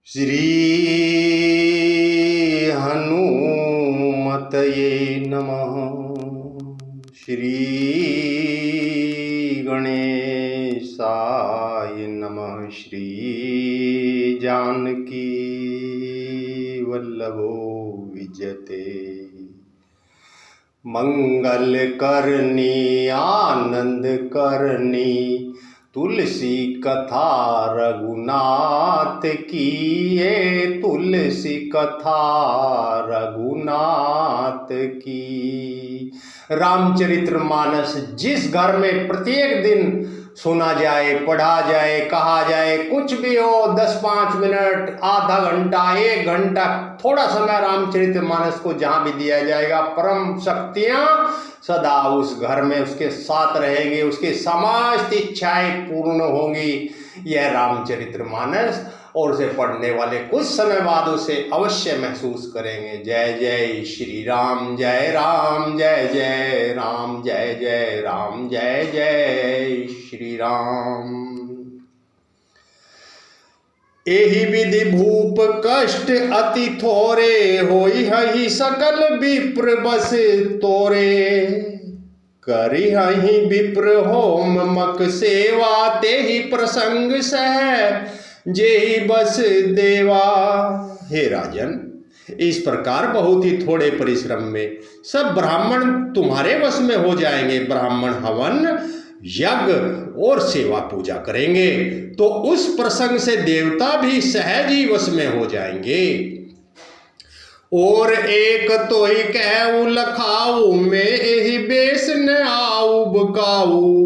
श्री हनुमतये नमः। श्री गणेशाय नमः। श्री जानकी वल्लभो विजयते। मंगल करनी आनंद करनी तुलसी कथा रघुनाथ की। ये तुलसी कथा रघुनाथ की। रामचरितमानस जिस घर में प्रत्येक दिन सुना जाए, पढ़ा जाए, कहा जाए, कुछ भी हो, 10-5 मिनट, आधा घंटा, 1 घंटा, थोड़ा समय रामचरितमानस को जहां भी दिया जाएगा, परम शक्तियां सदा उस घर में उसके साथ रहेंगे, उसकी समस्त इच्छाएं पूर्ण होंगी। यह रामचरितमानस और उसे पढ़ने वाले कुछ समय बाद उसे अवश्य महसूस करेंगे। जय जय श्री राम, जय राम, जय जय राम, जय जय राम, जय जय श्री राम। एहि विधि भूप कष्ट अति थोरे, होई हहि सकल विप्र बस तोरे। करी हहि विप्र होम मक सेवा, तेहि प्रसंग सह जेहि बस देवा। हे राजन, इस प्रकार बहुत ही थोड़े परिश्रम में सब ब्राह्मण तुम्हारे वश में हो जाएंगे। ब्राह्मण हवन, यज्ञ और सेवा पूजा करेंगे तो उस प्रसंग से देवता भी सहज ही वश में हो जाएंगे। और एक तो ही कहूँ लखाऊ, में एहि बेस न आऊ बकाऊ।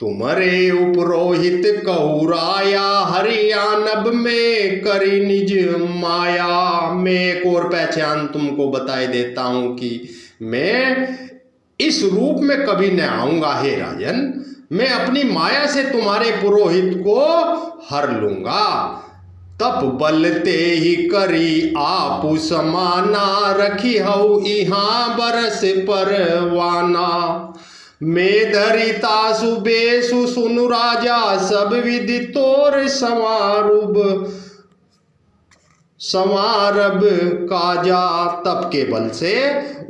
तुम्हारे उपरोहित कहू राया, हरियाणब में करी निज माया। मैं एक और पहचान तुमको बताए देता हूं कि मैं इस रूप में कभी न आऊंगा। हे राजन, मैं अपनी माया से तुम्हारे पुरोहित को हर लूंगा। तप बल ते ही करी आपु समाना, रखी हऊ इहाँ बरस परवाना। मैं धरिता सुबेसु सुनु राजा, सब विधि तोर समारब काजा। तप के बल से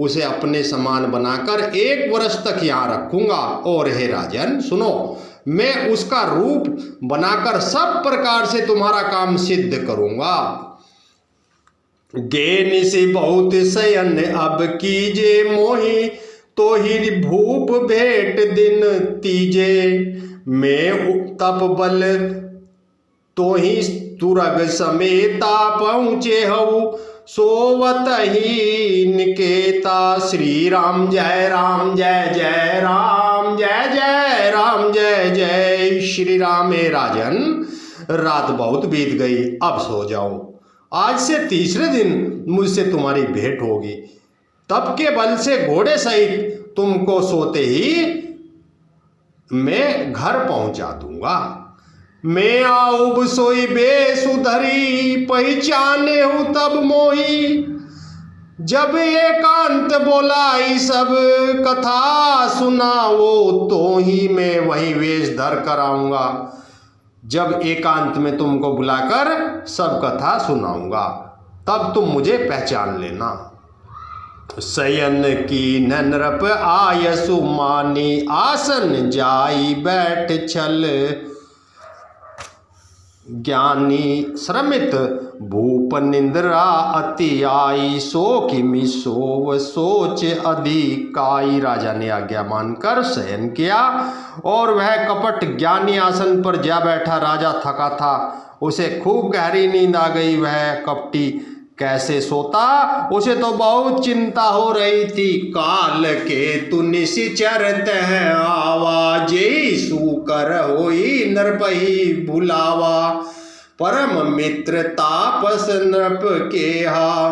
उसे अपने समान बनाकर 1 वर्ष तक यहाँ रखूंगा। और हे राजन सुनो, मैं उसका रूप बनाकर सब प्रकार से तुम्हारा काम सिद्ध करूंगा। गे से बहुत शयन अब कीजे, मोहि तो ही भूप भेंट दिन तीजे। मैं तप बल तो ही तुरग समेता, पहुँचे हऊ सोवत ही निकेता। श्री राम, जय राम, जय जय राम, जय जय राम, जय जय श्री राम। हे राजन, रात बहुत बीत गई, अब सो जाओ। आज से तीसरे दिन मुझसे तुम्हारी भेंट होगी। तप के बल से घोड़े सहित तुमको सोते ही मैं घर पहुंचा दूंगा। मैं आऊब सोई बेसुधरी, पहचाने हूं तब मोही। जब एकांत बोलाई सब कथा सुनाओ, तो ही मैं वही वेश धर कर आऊंगा। जब एकांत में तुमको बुलाकर सब कथा सुनाऊंगा, तब तुम मुझे पहचान लेना। शयन की नृप आयसु मानी, आसन जाई बैठ छल। ज्ञानी श्रमित भूप निंद्रा अति आई, सो किमि सोव सोच अधिकाई। राजा ने आज्ञा मानकर शयन किया और वह कपट ज्ञानी आसन पर जा बैठा। राजा थका था, उसे खूब गहरी नींद आ गई। वह कपटी कैसे सोता, उसे तो बहुत चिंता हो रही थी। काल के तु निश्चरत है आवा, जेहि सूकर होई नृपहि भुलावा। परम मित्र तापस नृप केहा,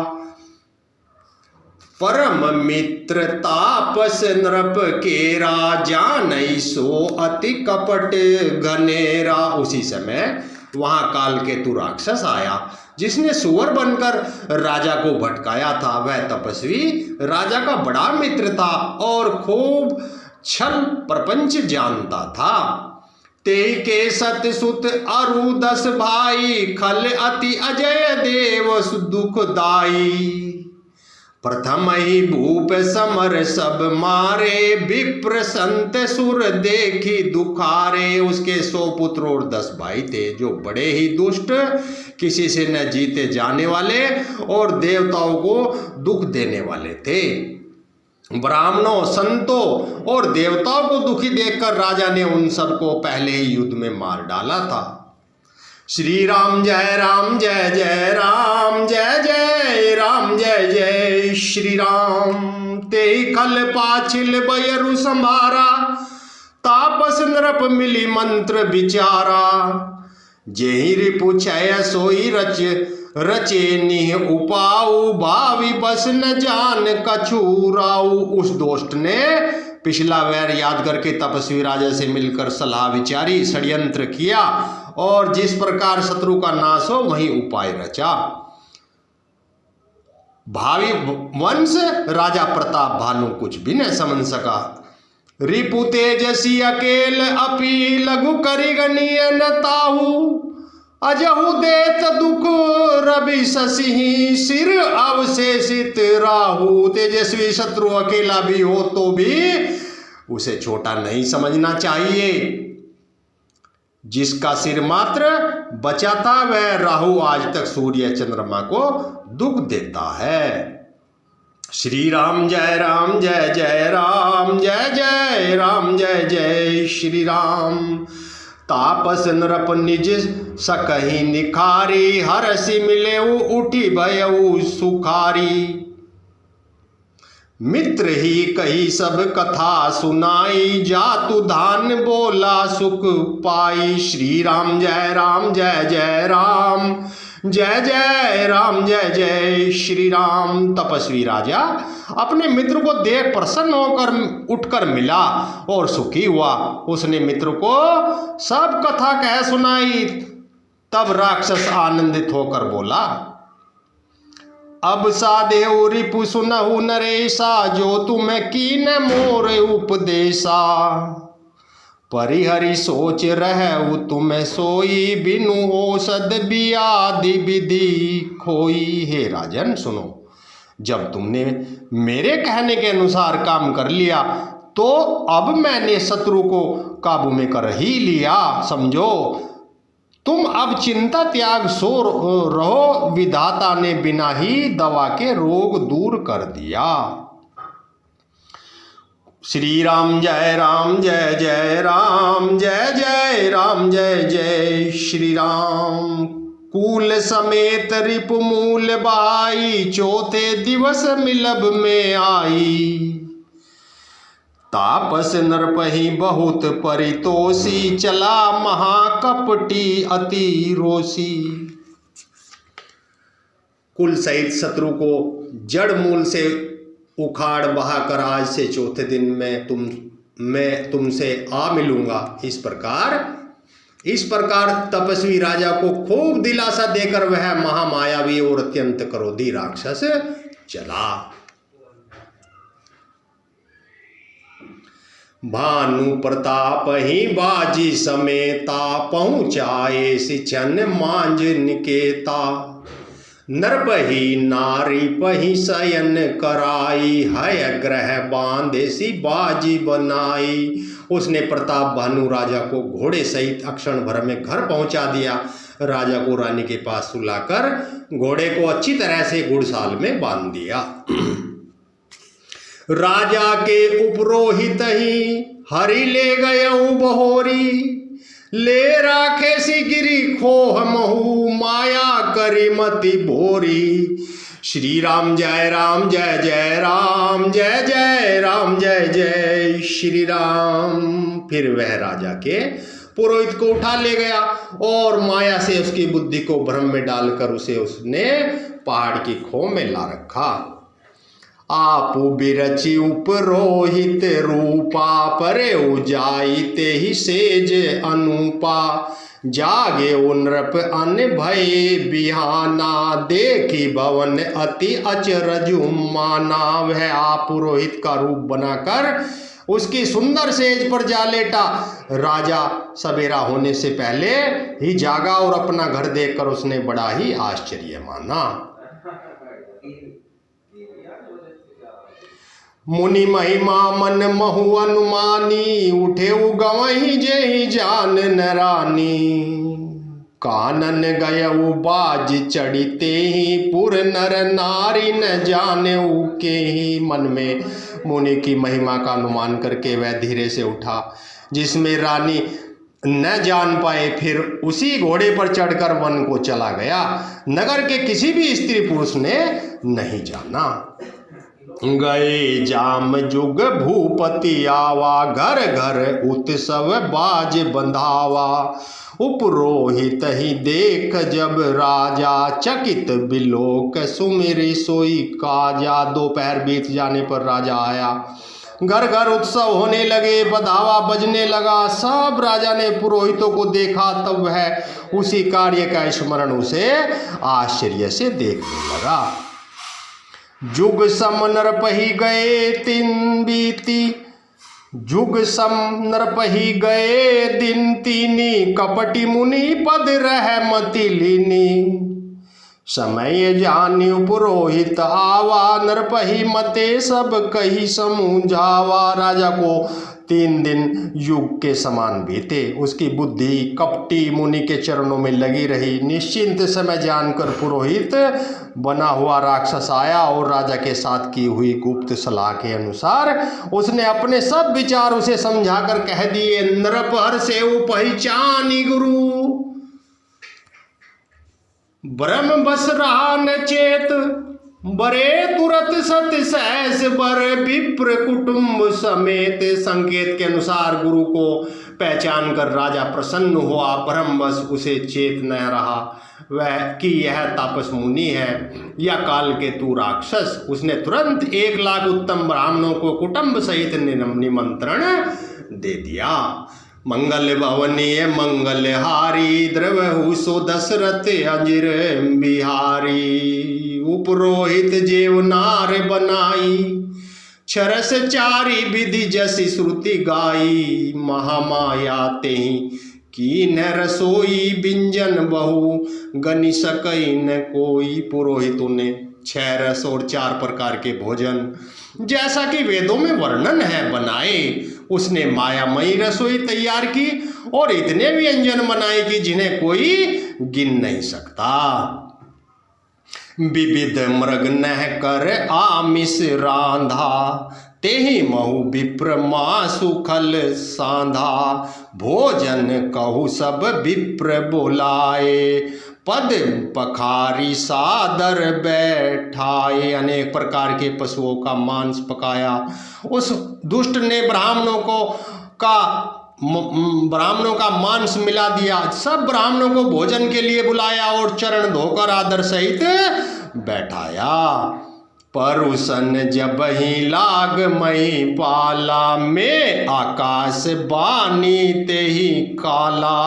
परम मित्र तापस नृप केरा। जानई सो अति कपट घनेरा। उसी समय वहां काल केतु राक्षस आया, जिसने सुअर बनकर राजा को भटकाया था। वह तपस्वी राजा का बड़ा मित्र था और खूब छल प्रपंच जानता था। ते के सत सुत अरु 10 भाई, खल अति अजय देव दुखदाई। प्रथम ही भूप समर सब मारे, विप्र संत सुर देखी दुखारे। उसके 100 पुत्र और 10 भाई थे जो बड़े ही दुष्ट, किसी से न जीते जाने वाले और देवताओं को दुख देने वाले थे। ब्राह्मणों, संतों और देवताओं को दुखी देखकर राजा ने उन सबको पहले ही युद्ध में मार डाला था। श्री राम जय राम जय जय राम, जय जय राम जय जय श्री राम। ते खल पाछिल बयरु संभारा, तापस नृप मिली मंत्र विचारा। जेहि रिपु क्षय सोई रचे निह उपाऊ, भावी बस न जान कछु राऊ। उस दोस्त ने पिछला वैर याद करके तपस्वी राजा से मिलकर सलाह विचारी, षड्यंत्र किया और जिस प्रकार शत्रु का नाश हो वही उपाय रचा। भावी वंश राजा प्रताप भानु कुछ भी न समझ सका। रिपु तेजसी अकेल अपी, लघु करि गनीय न ताहू। अजहु देत दुख रवि शशि, सिर अवशेषित राहु। तेजस्वी शत्रु अकेला भी हो तो भी उसे छोटा नहीं समझना चाहिए। जिसका सिर मात्र बचा था वह राहु आज तक सूर्य चंद्रमा को दुख देता है। श्री राम जय राम जय जय राम, जय जय राम जय जय श्री राम। तापस नृप निज सकहि निखारी, हरसि मिलेऊ उठी भयऊ सुखारी। मित्र ही कही सब कथा सुनाई, जातु धान बोला सुख पाई। श्री राम जय राम जय जय राम, जय जय राम जय जय श्री राम। तपस्वी राजा अपने मित्र को देख प्रसन्न होकर उठकर मिला और सुखी हुआ। उसने मित्र को सब कथा कह सुनाई। तब राक्षस आनंदित होकर बोला, अब साधेउ रिपु सुनहु नरेशा, जो तुम्हें कीन मोर उपदेशा। परिहरि सोच रहु तुम्हें सोई, बिनु औषध बियादि विधि खोई। हे राजन सुनो, जब तुमने मेरे कहने के अनुसार काम कर लिया तो अब मैंने शत्रु को काबू में कर ही लिया। समझो, तुम अब चिंता त्याग सो रहो, विधाता ने बिना ही दवा के रोग दूर कर दिया। श्री राम जय राम जय जय राम, जय जय राम जय जय श्री राम। कूल समेत रिपु मूल बाई, चौथे दिवस मिलब में आई। तापस नरपहि बहुत परितोषी, चला महाकपटी अति रोषी। कुल सहित शत्रु को जड़ मूल से उखाड़ बहाकर आज से चौथे दिन मैं तुमसे आ मिलूंगा। इस प्रकार तपस्वी राजा को खूब दिलासा देकर वह महामायावी और अत्यंत क्रोधी राक्षस चला। भानु प्रताप ही बाजी समेता, पहुँचाए सिचन मांझ निकेता। नरपहि नारी पहि शयन कराई, हय ग्रह बांधे सी बाजी बनाई। उसने प्रताप भानु राजा को घोड़े सहित अक्षण भर में घर पहुंचा दिया। राजा को रानी के पास सुलाकर घोड़े को अच्छी तरह से घुड़साल में बांध दिया। राजा के उपरोहित ही हरि ले गयऊ बहोरी, ले राखे सी गिरी खोह महू, माया करी मति भोरी। श्री राम जय राम जय जय राम, जय जय राम जय जय श्री राम। फिर वह राजा के पुरोहित को उठा ले गया और माया से उसकी बुद्धि को भ्रम में डालकर उसने पहाड़ की खो में ला रखा। आपु बिरचि उपरोहित रूपा, परे उजाई ते ही सेज अनुपा। जागे ओ नृप अन भय बिहाना, देखी भवन अति अचरज माना। वह आप पुरोहित का रूप बनाकर उसकी सुंदर सेज पर जा लेटा। राजा सवेरा होने से पहले ही जागा और अपना घर देखकर उसने बड़ा ही आश्चर्य माना। मुनि महिमा मन महु अनुमानी, उठे गवही जेहि जान नरानी। कानन गयउ बाज चढ़ते ही, पुर नर नारी न जाने के ही। मन में मुनि की महिमा का अनुमान करके वह धीरे से उठा, जिसमें रानी न जान पाए। फिर उसी घोड़े पर चढ़कर वन को चला गया। नगर के किसी भी स्त्री पुरुष ने नहीं जाना। गए जाम जुग भूपति आवा, घर घर उत्सव बाज बंधावा। उपरोहित ही देख जब राजा, चकित बिलोक सुमिरि सोई काजा। दोपहर बीत जाने पर राजा आया। घर घर उत्सव होने लगे, बधावा बजने लगा। सब राजा ने पुरोहितों को देखा, तब वह उसी कार्य का स्मरण उसे आश्चर्य से देखने लगा। जुग सम नरपहि गए दिन बीती, जुग सम नरपहि गए दिन तीनी। कपटी मुनि पद रह मति लीनी। समय जान्यु पुरोहित आवा, नरपहि मते सब कही समझावा। राजा को 3 दिन युग के समान बीते। उसकी बुद्धि कपटी मुनि के चरणों में लगी रही। निश्चिंत समय जानकर पुरोहित बना हुआ राक्षस आया और राजा के साथ की हुई गुप्त सलाह के अनुसार उसने अपने सब विचार उसे समझाकर कह दिए। नरपहर से पहचानी गुरु, ब्रह्म बस रहा न चेत। बरे तुरत सत सहस बर, विप्र कुटुंब समेत। संकेत के अनुसार गुरु को पहचान कर राजा प्रसन्न हुआ। ब्रह्मवश उसे चेत न रहा वह कि यह तापस मुनि है या काल के तू राक्षस। उसने तुरंत 1 लाख उत्तम ब्राह्मणों को कुटुंब सहित निमंत्रण दे दिया। मंगल भवनीय मंगलहारी, द्रवहु सो दशरथ अजिर बिहारी। उपरोहित जेव नार बनाई, छरस चारी विधि जसि श्रुति गाई। महामाया तेहि कीन रसोई, बिंजन बहु गनि सकई न कोई। पुरोहितों ने 6 रस और 4 प्रकार के भोजन जैसा कि वेदों में वर्णन है बनाए। उसने मायामयी रसोई तैयार की और इतने व्यंजन बनाए कि जिन्हें कोई गिन नहीं सकता। विविध मृग नह कर आमिष रांधा, तेहि महु विप्र मासु खल सांधा। भोजन कहु सब विप्र बोलाए, पद पखारी सादर बैठाए। अनेक प्रकार के पशुओं का मांस पकाया। उस दुष्ट ने ब्राह्मणों का मांस मिला दिया। सब ब्राह्मणों को भोजन के लिए बुलाया और चरण धोकर आदर सहित बैठाया। परुसन जब ही लाग मई पाला, में आकाश बानी ते ही काला।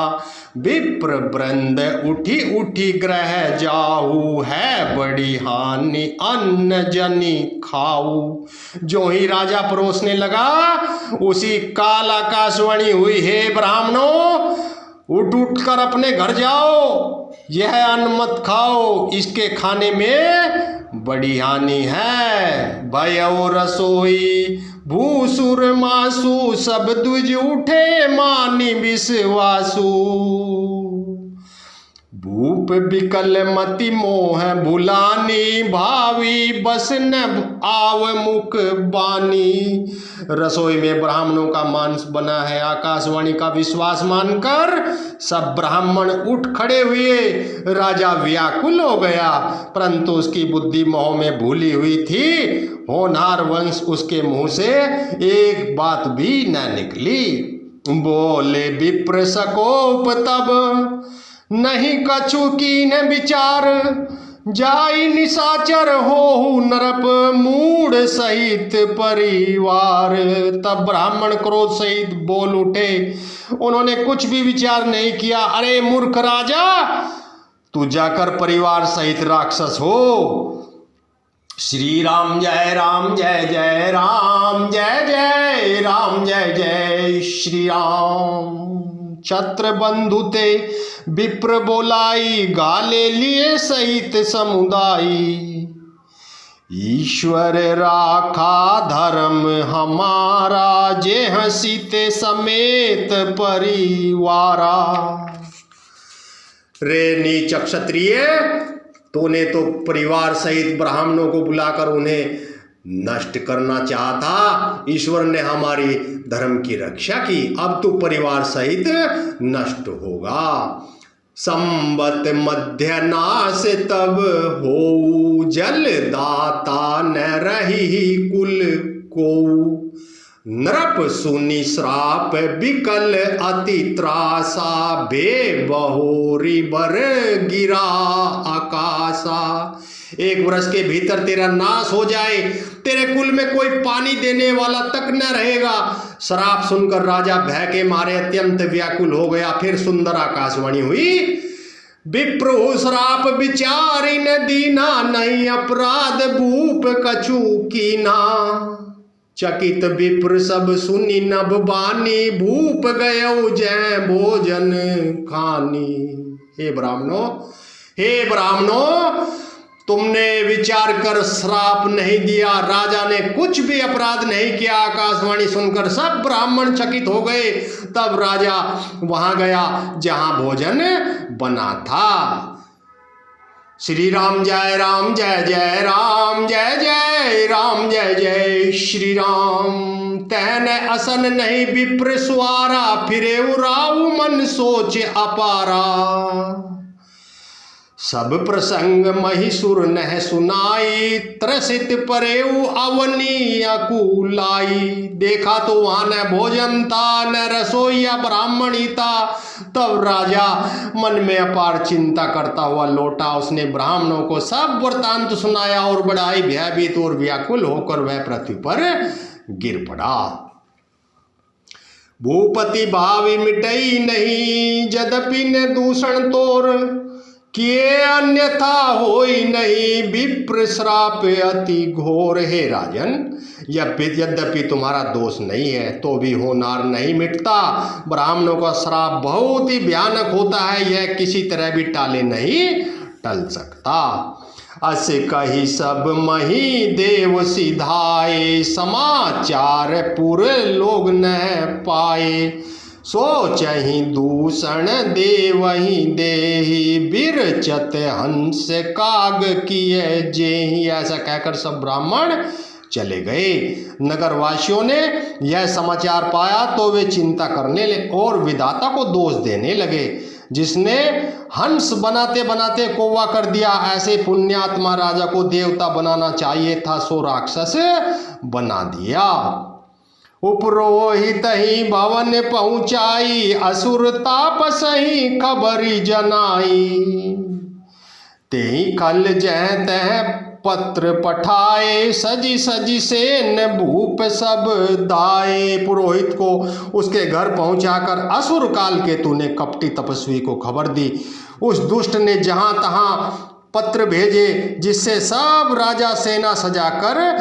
विप्र वृंद उठी उठी ग्रह जाहू, है बड़ी हानि अन्न जनि खाऊ। जो ही राजा परोसने लगा उसी काल आकाशवाणी हुई, हे ब्राह्मणों उठ उठ कर अपने घर जाओ, यह अन्न मत खाओ, इसके खाने में बड़ी हानि है। भयो रसोई भूसुर मासु, सब दुज उठे मानी विश्वासु। भूप विकल मति मोह भुलानी, भावी बस न आव मुख बानी। रसोई में ब्राह्मणों का मांस बना है। आकाशवाणी का विश्वास मानकर सब ब्राह्मण उठ खड़े हुए। राजा व्याकुल हो गया, परंतु उसकी बुद्धि मोह में भूली हुई थी। होनहार वंश उसके मुंह से एक बात भी न निकली। बोले विप्र सकोप तब, नहीं कछु कीन विचार। जाई निशाचर होहु नरप, मूड सहित परिवार। तब ब्राह्मण क्रोध सहित बोल उठे। उन्होंने कुछ भी विचार नहीं किया। अरे मूर्ख राजा, तू जाकर परिवार सहित राक्षस हो। श्री राम जय जय राम, जय जय राम, जय जय श्री राम। छत्र बंधु ते विप्र बोलाई, गाले लिए सहित समुदायी। ईश्वर राखा धर्म हमारा, जे हसीते समेत परिवारा। रे नीच क्षत्रिय, तूने तो परिवार सहित ब्राह्मणों को बुलाकर उन्हें नष्ट करना चाहता। ईश्वर ने हमारी धर्म की रक्षा की, अब तू परिवार सहित नष्ट होगा। संबत मध्य नाश तब हो, जल दाता न रही कुल को। नृप सुनि श्राप विकल अति त्रासा, बे बहोरी बर गिरा आकाशा। 1 वर्ष के भीतर तेरा नाश हो जाए, तेरे कुल में कोई पानी देने वाला तक न रहेगा। श्राप सुनकर राजा भय के मारे अत्यंत व्याकुल हो गया। फिर सुंदर आकाशवाणी हुई, विप्रो श्राप विचारी न दीना, नहीं अपराध भूप कछु कीना। चकित विप्र सब सुनी नभ बानी, भूप गयो जय भोजन खानी। हे ब्राह्मणों, तुमने विचार कर श्राप नहीं दिया, राजा ने कुछ भी अपराध नहीं किया। आकाशवाणी सुनकर सब ब्राह्मण चकित हो गए। तब राजा वहां गया जहां भोजन बना था। श्री राम जय जय राम, जय जय राम, जय जय श्री राम। तहन असन नहीं विप्र स्वारा, फिरे उराऊ मन सोच अपारा। सब प्रसंग महिसुर नह सुनाई, त्रसित परेऊ अवनी अकुलाई। देखा तो वहां न भोजन था, न रसोईया ब्राह्मणी था। तब राजा मन में अपार चिंता करता हुआ लौटा। उसने ब्राह्मणों को सब वृतांत सुनाया और बड़ा ही भयभीत और व्याकुल होकर वह पृथ्वी पर गिर पड़ा। भूपति भावी मिटई नहीं, यद्यपि ने दूषण तोर, किए अन्यथा होई नहीं, विप्र श्राप अति घोर। हे राजन, यद्यपि तुम्हारा दोष नहीं है तो भी होनार नहीं मिटता। ब्राह्मणों का श्राप बहुत ही भयानक होता है, यह किसी तरह भी टाले नहीं टल सकता। अस कही सब मही देव सिधाए, समाचार पुर लोग न पाए। सोचहि दूषण देवहि देहि, बिरचत हंस काग किए जेहि। ऐसा कहकर सब ब्राह्मण चले गए। नगरवासियों ने यह समाचार पाया तो वे चिंता करने लगे और विधाता को दोष देने लगे। जिसने हंस बनाते बनाते कौवा कर दिया, ऐसे पुण्यात्मा राजा को देवता बनाना चाहिए था, सो राक्षस बना दिया। उपरोहित ही भवन पहुँचाई, असुर तापस ही खबरी जनाई। ते कल जह तह पत्र पठाए, सजी सजी सेन भूप सब दाए। पुरोहित को उसके घर पहुंचाकर असुर काल के तूने कपटी तपस्वी को खबर दी। उस दुष्ट ने जहां तहां पत्र भेजे, जिससे सब राजा सेना सजाकर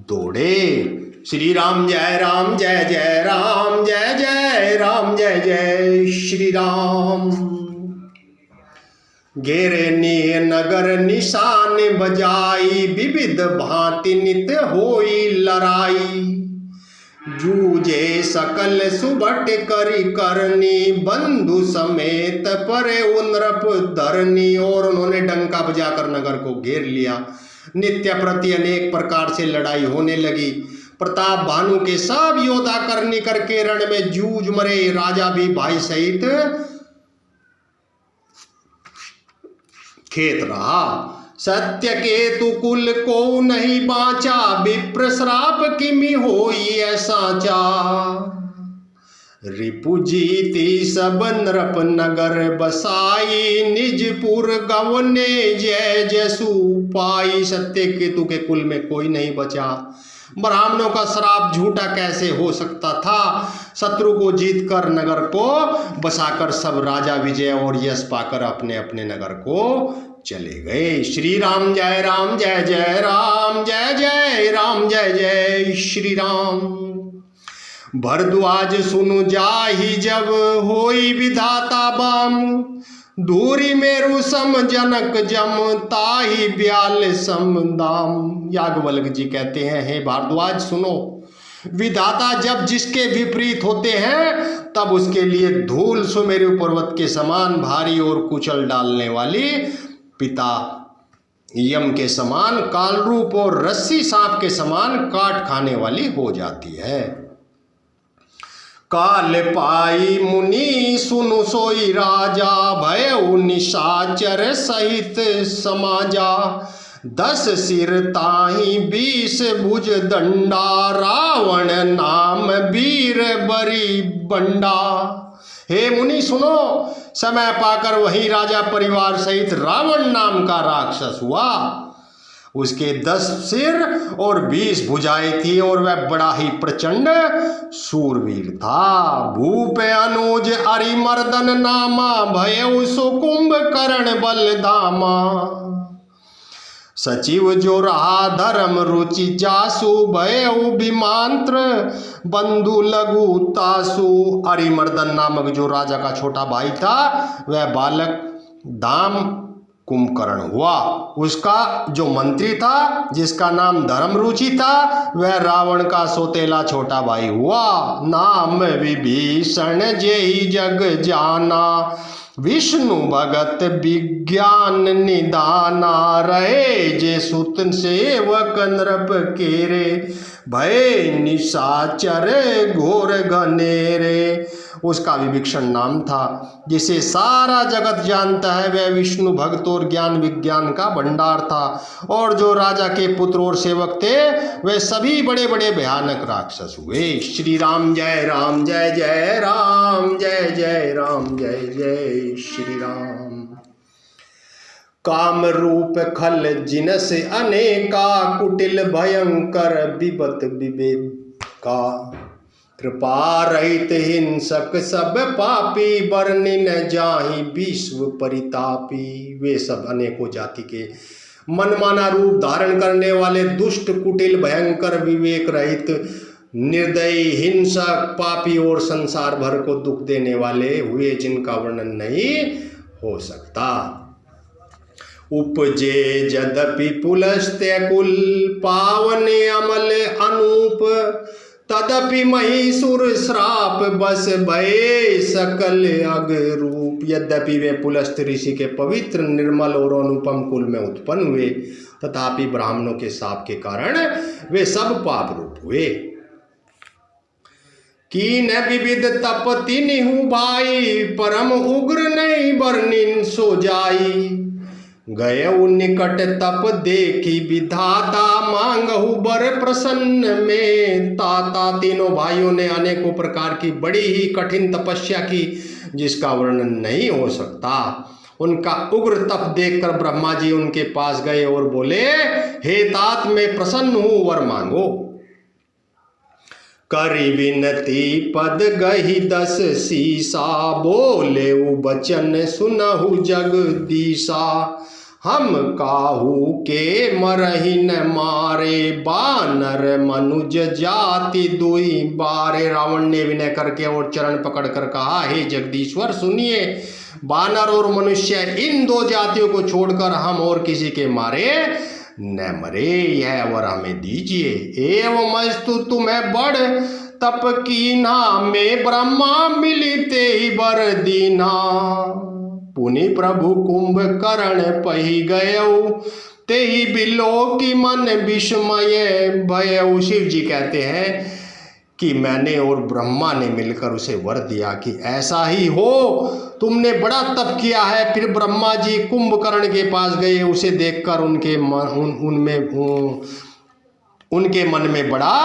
दौड़े। श्री राम जय राम, जय जय राम, जय जय राम, जय जय श्री राम। घेरे निय नगर निशान बजाई, विविध भांति नित होई लड़ाई। जूझे सकल सुबट करी करनी, बंधु समेत परे नृप धरनी। और उन्होंने डंका बजाकर नगर को घेर लिया। नित्य प्रति अनेक प्रकार से लड़ाई होने लगी। प्रताप भानु के सब योद्धा करनी करके रण में जूझ मरे। राजा भी भाई सहित खेत रहा। सत्य केतु कुल को नहीं बाचा, विप्र श्राप किमि होई साचा। रिपु जीती सब नृप नगर बसाई, निजपुर गवने जय जसु पाई। सत्य केतु के कुल में कोई नहीं बचा। ब्राह्मणों का श्राप झूठा कैसे हो सकता था। शत्रु को जीतकर नगर को बसाकर सब राजा विजय और यश पाकर अपने अपने नगर को चले गए। श्री राम जय राम जय जय राम जय जय राम जय जय श्री राम। भरद्वाज सुनु जाहि जब होई विधाता बाम, दूरी मेरु सम जनक जम ताहि ब्याल सम दाम। याज्ञवल्क्य जी कहते हैं, हे भारद्वाज सुनो, विधाता जब जिसके विपरीत होते हैं तब उसके लिए धूल सुमेरु पर्वत के समान भारी और कुचल डालने वाली, पिता यम के समान कालरूप और रस्सी सांप के समान काट खाने वाली हो जाती है। काल पाई मुनि सुनु सोई राजा, भयउ निशाचर सहित समाजा। 10 सिर ताहि 20 भुज दंडा, रावण नाम वीर बरी बंडा। हे मुनि सुनो, समय पाकर वही राजा परिवार सहित रावण नाम का राक्षस हुआ। उसके 10 सिर और 20 भुजाएं थी और वह बड़ा ही प्रचंड सूरवीर था। भूप अनुज अरिमर्दन नामा, भयउ सुकुंभ कर्ण बलधामा। सचिव जो रहा धर्म रुचि जासु, भयउ विमांत्र बंधु लघु तासु। अरिमर्दन नामक जो राजा का छोटा भाई था वह बालक दाम कुंभकर्ण हुआ। उसका जो मंत्री था जिसका नाम धर्मरुचि था वह रावण का सौतेला छोटा भाई हुआ। नाम विभीषण जेहि जग जाना, विष्णु भगत विज्ञान निदाना। रहे जे सुत सेवक नृप केरे, भय निशाचर घोर घनेरे। उसका विभीषण नाम था, जिसे सारा जगत जानता है। वह विष्णु भक्त और ज्ञान विज्ञान का भंडार था। और जो राजा के पुत्र और सेवक थे वे सभी बड़े बड़े भयानक राक्षस हुए। श्री राम जय राम जय जय राम जय जय राम जय जय श्री राम। काम रूप खल जिनस अनेका, कुटिल भयंकर विपत विवेका। कृपा रहित हिंसक सब पापी, बरनिन जाहि विश्व परितापी। वे सब अनेकों जाति के मनमाना रूप धारण करने वाले दुष्ट, कुटिल, भयंकर, विवेक रहित, निर्दयी, हिंसक, पापी और संसार भर को दुख देने वाले हुए, जिनका वर्णन नहीं हो सकता। उपजे यद्यपि पुलस्त्य कुल, पावने अमल अनूप। तदपि महिषुर श्राप बस भये सकल अग रूप। यद्यपि वे पुलस्त्य ऋषि के पवित्र, निर्मल और अनुपम कुल में उत्पन्न हुए, तथापि ब्राह्मणों के शाप के कारण वे सब पाप रूप हुए। कीन विविध तप तिन्हु भाई, परम उग्र नहीं बरनिन सो जाई। गयउ निकट तप देखी विधाता, मांगहु बर प्रसन्न में ताता। तीनों भाइयों ने अनेकों प्रकार की बड़ी ही कठिन तपस्या की, जिसका वर्णन नहीं हो सकता। उनका उग्र तप देखकर ब्रह्मा जी उनके पास गए और बोले, हे तात, मैं प्रसन्न हूं, वर मांगो। करि विनती पद गही 10 सीसा, बोले बचन सुनहु जगदीशा। हम काहू के मरहि न मारे, बानर मनुज जाति दुई बारे। रावण ने विनय करके और चरण पकड़ कर कहा, हे जगदीश्वर सुनिए, बानर और मनुष्य इन 2 जातियों को छोड़कर हम और किसी के मारे न मरे, यह वर हमें दीजिए। एवं अस्तु तुम्हें बड़ तप कीन्हा, में ब्रह्मा मिलिते ही बर दीना। पुनि प्रभु कुंभकर्ण पही गयऊ, ते ही बिलो की मन विस्मय भयऊ। शिव जी कहते हैं कि मैंने और ब्रह्मा ने मिलकर उसे वर दिया कि ऐसा ही हो। तुमने बड़ा तप किया है। फिर ब्रह्मा जी कुंभकर्ण के पास गए, उसे देखकर उनके मन में बड़ा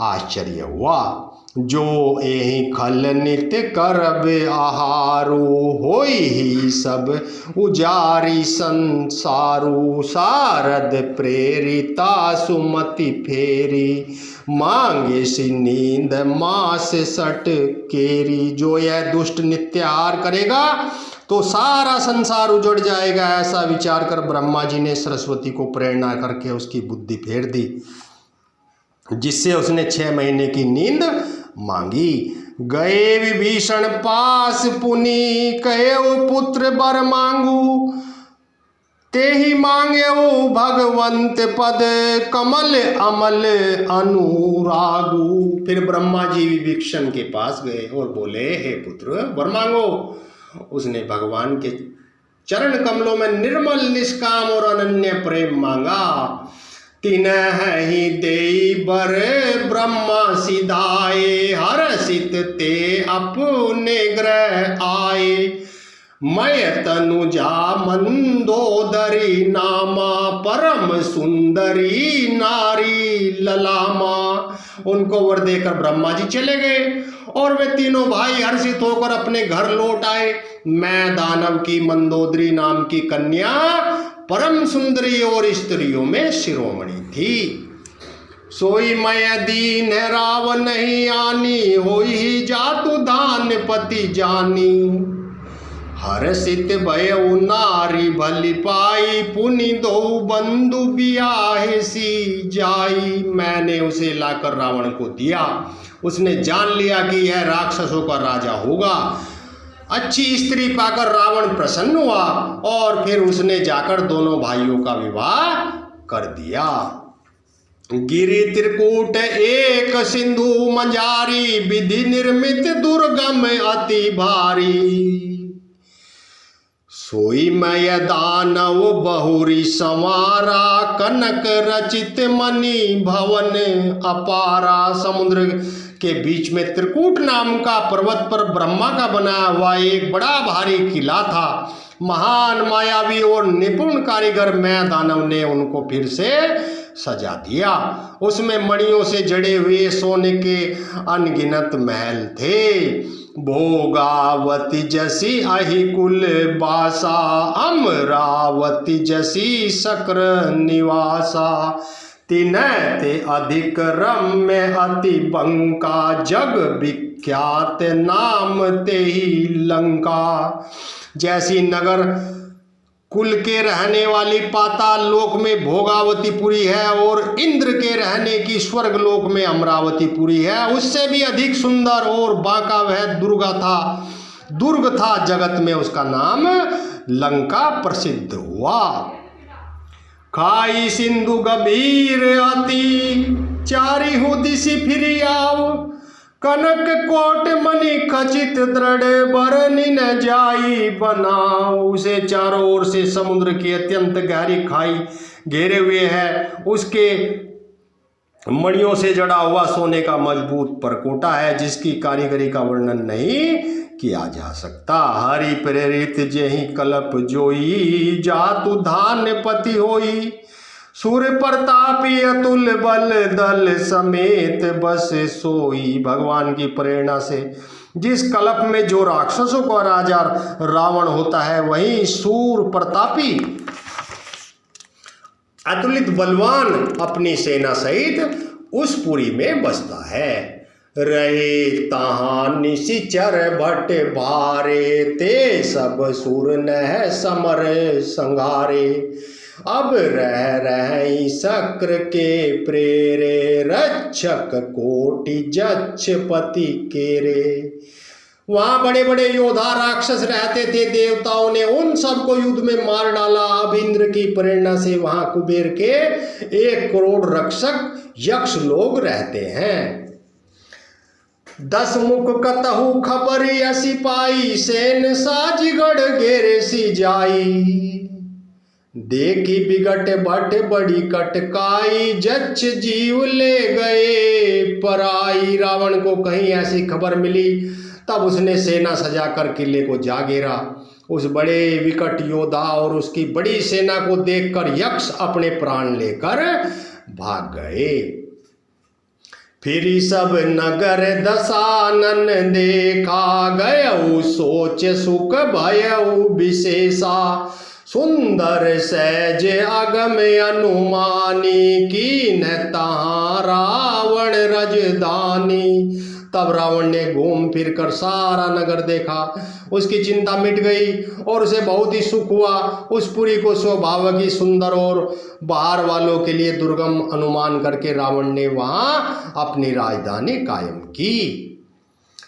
आश्चर्य हुआ। जो एहि खल नित्य करब आहारो, होई ही सब उजारी संसारू। सारद प्रेरिता सुमति फेरी, मांगे सी नींद मास सट केरी। जो यह दुष्ट नित्य आहार करेगा तो सारा संसार उजड़ जाएगा। ऐसा विचार कर ब्रह्मा जी ने सरस्वती को प्रेरणा करके उसकी बुद्धि फेर दी, जिससे उसने 6 महीने की नींद मांगी। गए विभीषण पास पुनि, कहे पुत्र वर मांगू, ते ही मांगे भगवंत पद, कमल अमल अनुरागू। फिर ब्रह्मा जी विभीषण के पास गए और बोले, हे पुत्र वर मांगो। उसने भगवान के चरण कमलों में निर्मल निष्काम और अनन्य प्रेम मांगा। तिन्हि देई बर ब्रह्मा सिधाए, हर्षित ते अपने ग्रह आए। मैं तनुजा मंदोदरी नामा, परम सुंदरी नारी ललामा। उनको वर देकर ब्रह्मा जी चले गए और वे तीनों भाई हर्षित होकर अपने घर लौट आए। मैं दानव की मंदोदरी नाम की कन्या परम सुंदरी और स्त्रियों में शिरोमणि थी। सोई मैं दीन राव नहीं आनी, होई ही जातु धान पति जानी। हर्षित भयउ नारी भली पाई, पुनि दो बंधु बियाहे सी जाई। मैंने उसे लाकर रावण को दिया। उसने जान लिया कि यह राक्षसों का राजा होगा। अच्छी स्त्री पाकर रावण प्रसन्न हुआ और फिर उसने जाकर दोनों भाइयों का विवाह कर दिया। गिरि त्रिकूट एक सिंधु मंजारी, विधि निर्मित दुर्गम अति भारी। सोई मैं दानव बहुरी संवारा, कनक रचित मणि भवन अपारा। समुद्र के बीच में त्रिकूट नाम का पर्वत पर ब्रह्मा का बनाया हुआ एक बड़ा भारी किला था। महान मायावी और निपुण कारीगर मैं दानव ने उनको फिर से सजा दिया। उसमें मणियों से जड़े हुए सोने के अनगिनत महल थे। भोगावती जसी अहिकुल बासा, अमरावती जसी शक्र निवासा। तिनय ते अधिक रम्य अति बंका, जग विख्यात नाम ते ही लंका। जैसी नगर कुल के रहने वाली पाताल लोक में भोगावतीपुरी है और इंद्र के रहने की स्वर्ग लोक में अमरावतीपुरी है, उससे भी अधिक सुंदर और बांका वह दुर्ग था। जगत में उसका नाम लंका प्रसिद्ध हुआ। खाई सिंधु गंभीर अति, चारि हूँ दिशि फिर आओ। कनक कोट मणि खचित दृढ़, बरनि न जाई बनाओ। उसे चारों ओर से समुद्र की अत्यंत गहरी खाई घेरे हुए है। उसके मणियों से जड़ा हुआ सोने का मजबूत परकोटा है, जिसकी कारीगरी का वर्णन नहीं किया जा सकता। हरि प्रेरित जेहि कल्प जोई, जातु धान्य पति होई। सूर्य प्रतापी अतुल बल दल समेत बस सोई। भगवान की प्रेरणा से जिस कल्प में जो राक्षसों का राजा रावण होता है, वही सूर्य प्रतापी अतुलित बलवान अपनी सेना सहित उस पुरी में बसता है। रहे तहां निशिचर भट्ट भारे, ते सब सुर नह समर संगारे। अब रह शक्र के प्रेरे, रक्षक कोटि जक्ष पति केरे। वहां बड़े बड़े योद्धा राक्षस रहते थे। देवताओं ने उन सबको युद्ध में मार डाला। अब इंद्र की प्रेरणा से वहां कुबेर के 1 करोड़ रक्षक यक्ष लोग रहते हैं। 10 मुख कतहु खबरी असी पाई, सेन साजिगढ़ घेरे सी जाई। देखी बिगट भट बड़ी कटकाई, जच्छ जीव ले गए पराई। रावण को कहीं ऐसी खबर मिली, तब उसने सेना सजा कर किले को जा घेरा। उस बड़े विकट योद्धा और उसकी बड़ी सेना को देखकर यक्ष अपने प्राण लेकर भाग गए। फिर सब नगर दशानन देखा, गयऊ सोच सुख भयऊ विशेषा। सुंदर सहज अगम अनुमानी, कीन तहाँ रावण रजधानी। तब रावण ने घूम फिर कर सारा नगर देखा, उसकी चिंता मिट गई और उसे बहुत ही सुख हुआ। उस पुरी को स्वभाव की सुंदर और बाहर वालों के लिए दुर्गम अनुमान करके रावण ने वहां अपनी राजधानी कायम की।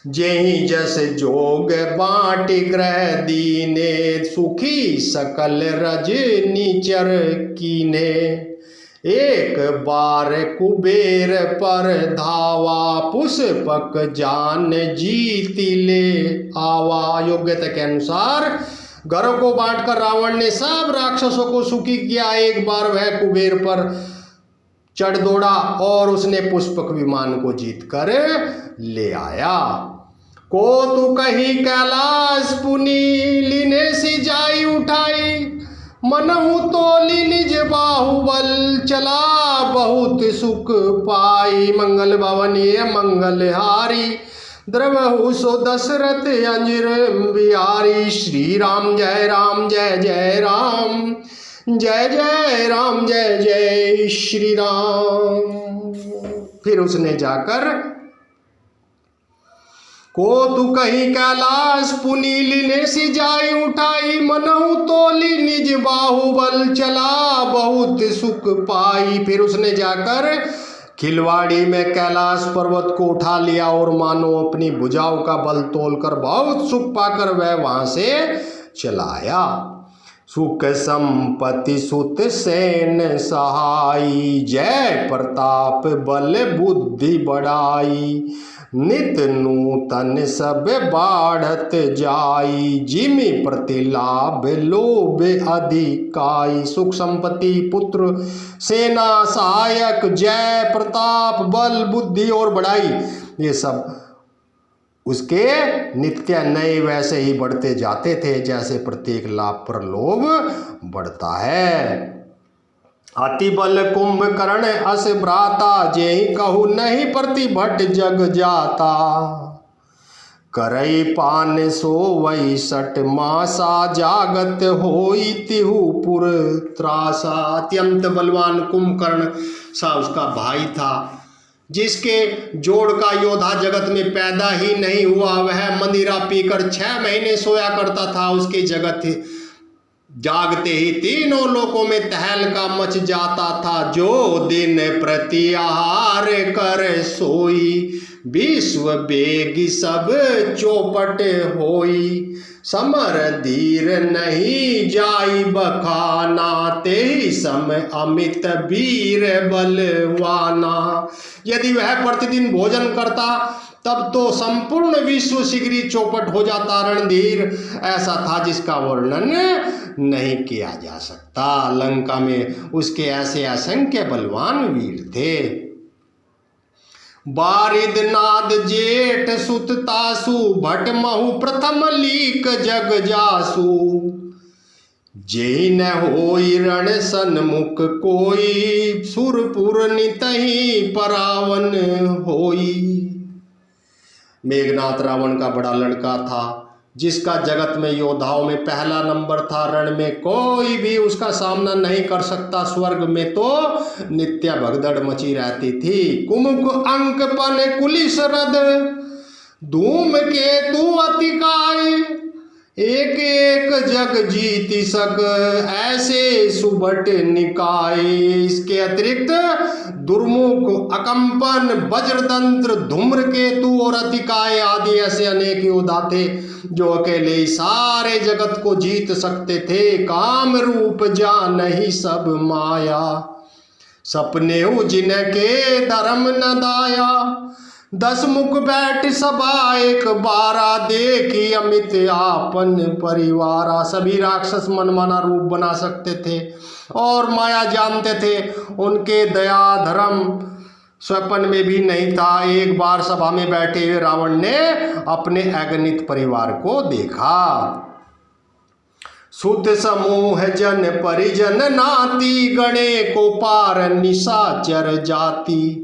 जेहि जस जोग बाँट ग्रह दीने, सुखी सकल रज नीचर कीने। एक बार कुबेर पर धावा, पुष्पक जान जीति ले आवा। योग्यता के अनुसार घरों को बांटकर रावण ने सब राक्षसों को सुखी किया। एक बार वह कुबेर पर चढ़ दौड़ा और उसने पुष्पक विमान को जीत कर ले आया। को तू कही कैलाश पुनी, लीने सी जाई उठाई। मनहु तोली निज बाहुबल, चला बहुत सुख पाई। मंगल भवन ये मंगलहारी, द्रवहु सो दशरथ अंजर बिहारी। श्री राम जय राम जय जय राम, जय जय राम जय जय श्री राम। फिर उसने जाकर को तू कहीं कैलाश पुनी, लीने सी जाई उठाई। मनहु तोली निज बाहुबल, चला बहुत सुख पाई। फिर उसने जाकर खिलवाड़ी में कैलाश पर्वत को उठा लिया और मानो अपनी भुजाओं का बल तोलकर बहुत सुख पाकर वह वहां से चला आया। सुख संपत्ति सुत सेन सहाई, जय प्रताप बल बुद्धि बढ़ाई। नित नूतन सब बाढ़त जाई, जिमि प्रतिलाभ लोभ अधिकाई। सुख संपत्ति, पुत्र, सेना, सहायक, जय, प्रताप, बल, बुद्धि और बढ़ाई, ये सब उसके नित्य नए वैसे ही बढ़ते जाते थे जैसे प्रत्येक लाभ पर लोभ बढ़ता है। अति बल कुंभकर्ण अस भ्राता, जेहि कहु नहीं प्रतिभट जग जाता। करई पान सो वही सट मासा, जागत होई तिहु पुर त्रासा। अत्यंत बलवान कुंभकर्ण सा उसका भाई था, जिसके जोड़ का योद्धा जगत में पैदा ही नहीं हुआ। वह मदिरा पीकर 6 महीने सोया करता था। उसके जगत जागते ही तीनों लोकों में तहलका मच जाता था। जो दिन प्रति आहार कर सोई, विश्व बेगी सब चौपट होई। समर धीर नहीं जाई बखाना, तेहि समय अमित वीर बलवाना। यदि वह प्रतिदिन भोजन करता तब तो संपूर्ण विश्व शीघ्र चौपट हो जाता। रणधीर ऐसा था जिसका वर्णन नहीं किया जा सकता। लंका में उसके ऐसे असंख्य बलवान वीर थे। बारिद नाद जेठ सुत तासु, भट महु प्रथम लीक जग जासु। जे न होई रण सन्मुख कोई, सुरपुर नितहि परावन होई। मेघनाथ रावण का बड़ा लड़का था, जिसका जगत में योद्धाओं में पहला नंबर था। रण में कोई भी उसका सामना नहीं कर सकता। स्वर्ग में तो नित्य भगदड़ मची रहती थी। कुमुक अंक पन कुलिस रद, धूम के तू अतिकाय। एक एक जग जीति सक, ऐसे सुबट निकाय। इसके अतिरिक्त दुर्मुख, अकंपन, वज्रतंत्र, धूम्रकेतु और अतिकाय आदि ऐसे अनेक योद्धा थे जो अकेले ही सारे जगत को जीत सकते थे। काम रूप जान ही सब माया, सपने जिनके धर्म न दाया। 10 मुख बैठ सभा एक बारा, देखी अमित आपन परिवारा। सभी राक्षस मनमाना रूप बना सकते थे और माया जानते थे। उनके दया धर्म स्वप्न में भी नहीं था। एक बार सभा में बैठे हुए रावण ने अपने अगणित परिवार को देखा। सुत समूह जन परिजन नाती, गणे को पार निशाचर जाति।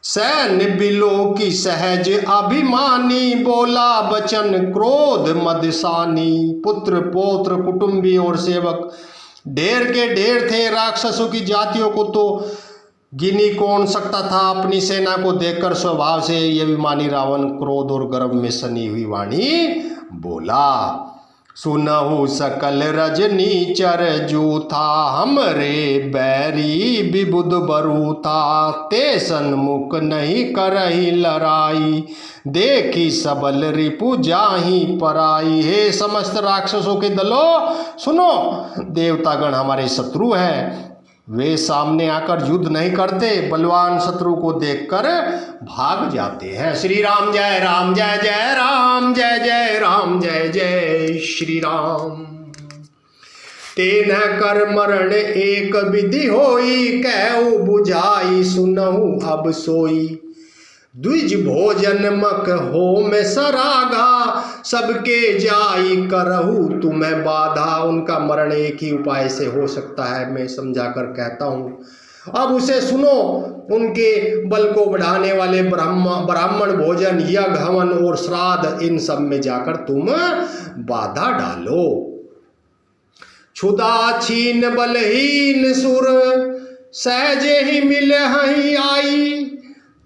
सैन्य बिलो की सहज अभिमानी, बोला बचन क्रोध मदसानी। पुत्र पौत्र कुटुंबी और सेवक ढेर के ढेर थे। राक्षसों की जातियों को तो गिनी कौन सकता था अपनी सेना को देखकर स्वभाव से ये अभिमानी रावण क्रोध और गर्व में सनी हुई वाणी बोला। सुनहु सकल रजनी चर जूथा हमरे बैरी विबुध बरूथा ते सन्मुख नहीं करही लड़ाई देखी सबल रिपु जाही पराई। हे समस्त राक्षसों के दलों सुनो, देवतागण हमारे शत्रु हैं, वे सामने आकर युद्ध नहीं करते, बलवान शत्रु को देखकर भाग जाते हैं। श्री राम जय राम जय जय राम जय जय राम जय जय श्री राम। तेन कर मरण एक विधि होई कहु बुझाई सुनहु अब सोई। द्विज भोजन मक हो में सरागा सबके जाई करहु तुम्हें बाधा। उनका मरण एक ही उपाय से हो सकता है, मैं समझा कर कहता हूँ। अब उसे सुनो, उनके बल को बढ़ाने वाले ब्राह्मण भोजन यज्ञ हवन और श्राद्ध इन सब में जाकर तुम बाधा डालो। क्षुधा छीन बलहीन सुर सहजे ही मिले हई आई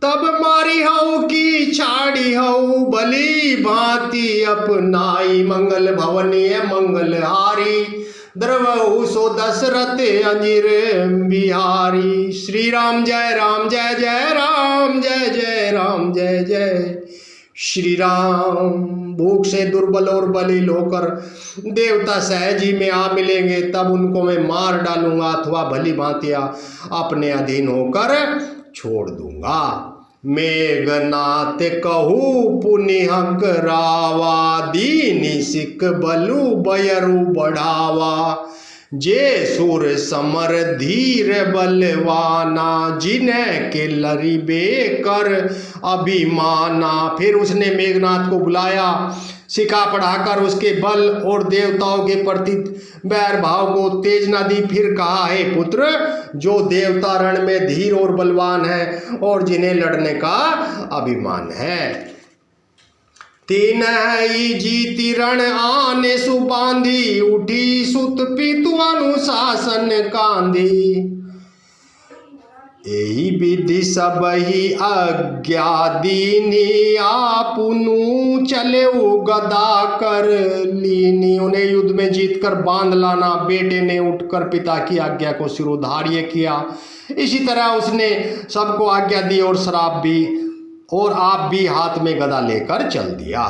तब मारी हऊ की छाड़ी हऊ भली भांति अपनाई। मंगल भवनीय मंगलहारी द्रवहु सो दशरथ अंजिर बिहारी। श्री राम जय राम जय जय राम जय जय राम जय जय श्री राम। भूख से दुर्बल और बलिल होकर देवता सहज ही में आ मिलेंगे, तब उनको मैं मार डालूंगा अथवा भली भांति अपने अधीन होकर छोड़ दूंगा। मेघनाथ कहू पुनिहक रावा दीनि सिख बलु बयरु बढ़ावा। जे सुर समर धीर बलवाना जिन्हें के लरिबे कर अभिमाना। फिर उसने मेघनाथ को बुलाया, सिखा पढ़ाकर उसके बल और देवताओं के प्रति बैर भाव को तेज न दी। फिर कहा, हे पुत्र, जो देवता रण में धीर और बलवान है और जिन्हें लड़ने का अभिमान है, तीन ही जीती रण आने सुबांधी उठी सुत पितु अनुशासन कांधी। यही विधि सब ही आज्ञा दीनी आपुनु चले गदा कर लीनी। उन्हें युद्ध में जीतकर बांध लाना। बेटे ने उठकर पिता की आज्ञा को शिरोधार्य किया। इसी तरह उसने सबको आज्ञा दी और शराब भी और आप भी हाथ में गदा लेकर चल दिया।